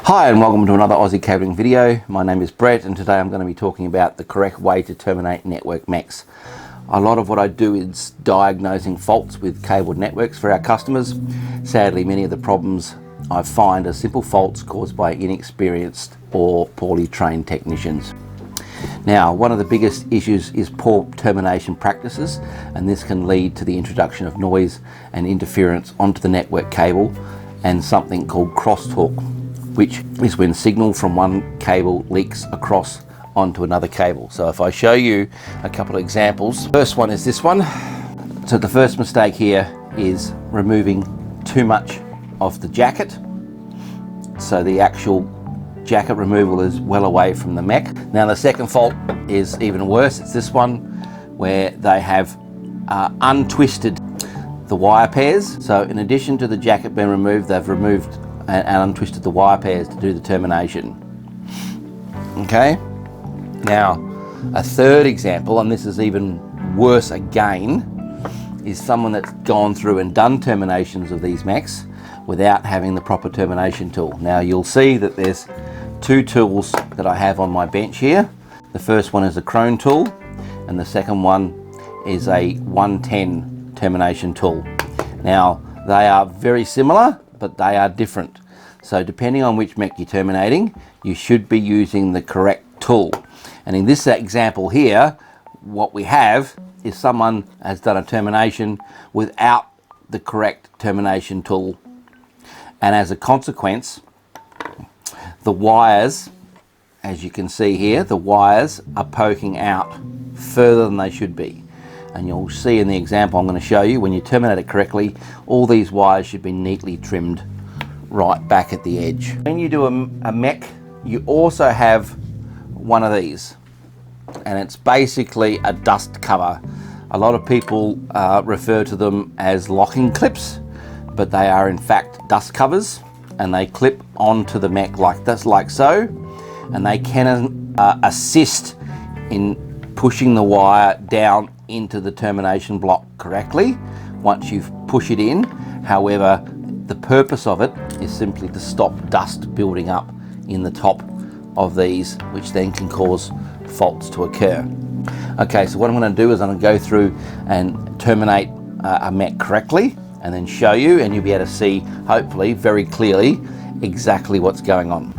Hi and welcome to another Aussie cabling video. My name is Brett and today I'm going to be talking about the correct way to terminate network mechs. A lot of what I do is diagnosing faults with cabled networks for our customers. Sadly, many of the problems I find are simple faults caused by inexperienced or poorly trained technicians. Now, one of the biggest issues is poor termination practices, and this can lead to the introduction of noise and interference onto the network cable and something called crosstalk, which is when signal from one cable leaks across onto another cable. So if I show you a couple of examples, first one is this one. So the first mistake here is removing too much of the jacket. So the actual jacket removal is well away from the mech. Now the second fault is even worse. It's this one where they have untwisted the wire pairs. So in addition to the jacket being removed, they've removed and untwisted the wire pairs to do the termination. Okay, now a third example, and this is even worse again, is someone that's gone through and done terminations of these mechs without having the proper termination tool. Now you'll see that there's two tools that I have on my bench here. The first one is a crone tool and the second one is a 110 termination tool. Now they are very similar, but they are different. So depending on which mech you're terminating, you should be using the correct tool. And in this example here, what we have is someone has done a termination without the correct termination tool. And as a consequence, the wires, as you can see here, the wires are poking out further than they should be. And you'll see in the example I'm going to show you, when you terminate it correctly, all these wires should be neatly trimmed right back at the edge. When you do a mech, you also have one of these, and it's basically a dust cover. A lot of people refer to them as locking clips, but they are in fact dust covers, and they clip onto the mech like this, like so, and they can assist in pushing the wire down into the termination block correctly once you've pushed it in. However, the purpose of it is simply to stop dust building up in the top of these, which then can cause faults to occur. Okay, so what I'm going to do is I'm going to go through and terminate a mech correctly and then show you, and you'll be able to see, hopefully very clearly, exactly what's going on.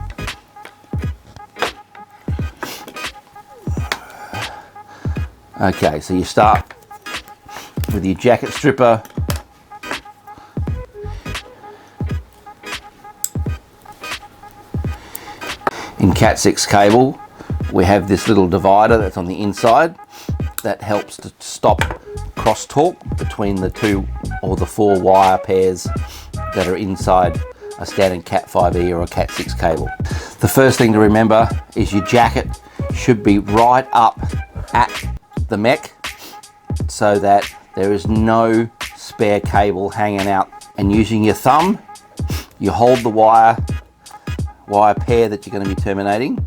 Okay, so you start with your jacket stripper. In Cat6 cable, we have this little divider that's on the inside that helps to stop crosstalk between the two or the four wire pairs that are inside a standard Cat5e or a Cat6 cable. The first thing to remember is your jacket should be right up at the mech so that there is no spare cable hanging out, and using your thumb you hold the wire pair that you're going to be terminating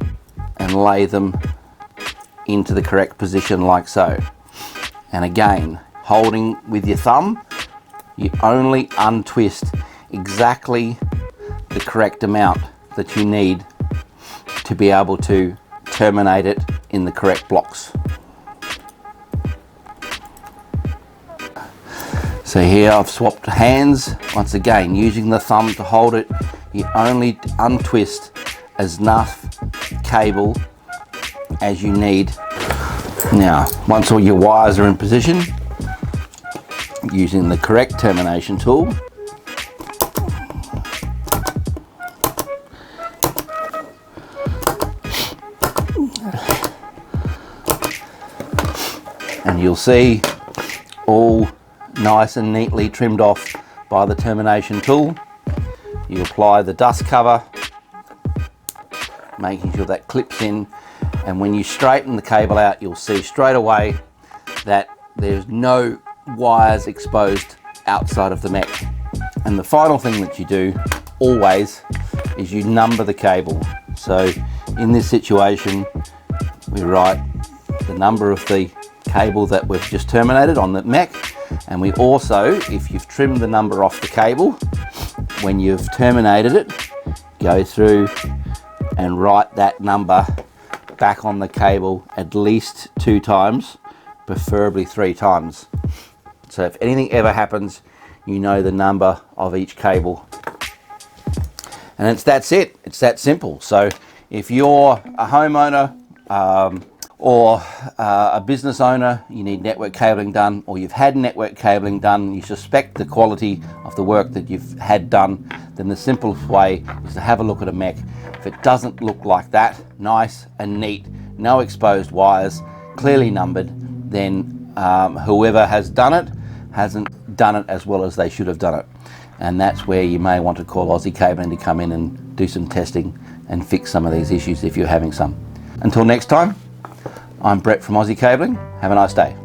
and lay them into the correct position like so. And again, holding with your thumb, you only untwist exactly the correct amount that you need to be able to terminate it in the correct blocks. So here I've swapped hands. Once again, using the thumb to hold it, you only untwist enough cable as you need. Now, once all your wires are in position, using the correct termination tool, and you'll see all nice and neatly trimmed off by the termination tool. You apply the dust cover, making sure that clips in, and when you straighten the cable out, you'll see straight away that there's no wires exposed outside of the mech. And the final thing that you do always is you number the cable. So in this situation, we write the number of the cable that we've just terminated on the mech, and we also, if you've trimmed the number off the cable, when you've terminated it, go through and write that number back on the cable at least 2 times, preferably 3 times. So if anything ever happens, you know the number of each cable. And that's it. It's that simple. So if you're a homeowner or a business owner, you need network cabling done, or you've had network cabling done, you suspect the quality of the work that you've had done, then the simplest way is to have a look at a mech. If it doesn't look like that, nice and neat, no exposed wires, clearly numbered, then whoever has done it hasn't done it as well as they should have done it. And that's where you may want to call Aussie Cabling to come in and do some testing and fix some of these issues if you're having some. Until next time, I'm Brett from Aussie Cabling. Have a nice day.